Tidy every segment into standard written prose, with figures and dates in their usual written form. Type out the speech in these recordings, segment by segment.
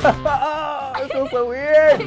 Oh, it feels so weird.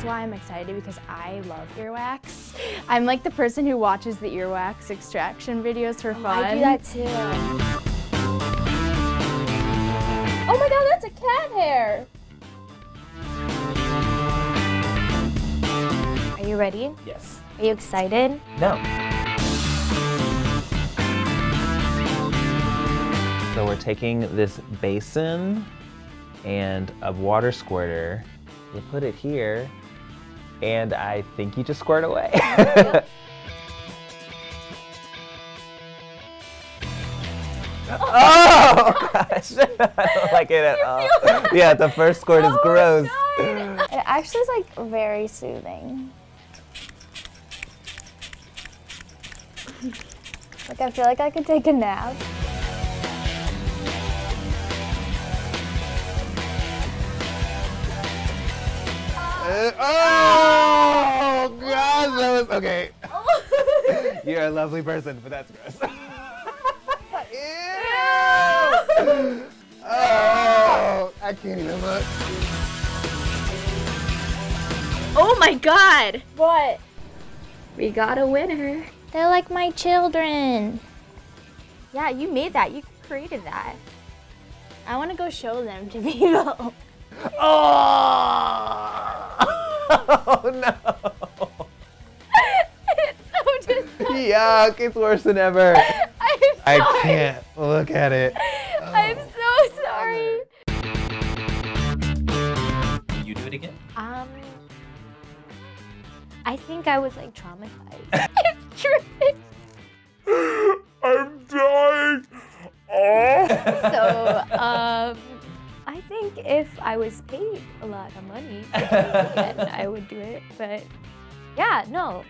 I'm excited because I love earwax. I'm like the person who watches the earwax extraction videos for fun. I do that too. Oh my god, that's a cat hair! Are you ready? Yes. Are you excited? No. So we're taking this basin and a water squirter. You put it here, and I think you just squirt away. Oh gosh, I don't like it at all. Yeah, the first squirt is gross. It actually is like very soothing. Like I feel like I could take a nap. Oh gosh, that was okay. You're a lovely person, but that's gross. Ew! Oh, I can't even look. Oh my god! What? We got a winner. They're like my children. Yeah, you made that. You created that. I want to go show them to people. Oh no! It's so disgusting. Yuck! It's worse than ever. I'm sorry. I can't look at it. I'm so sorry. Can you do it again? I think I was like traumatized. It's true. I'm dying. So, I think if I was paid a lot of money to do it again, I would do it. But yeah, no.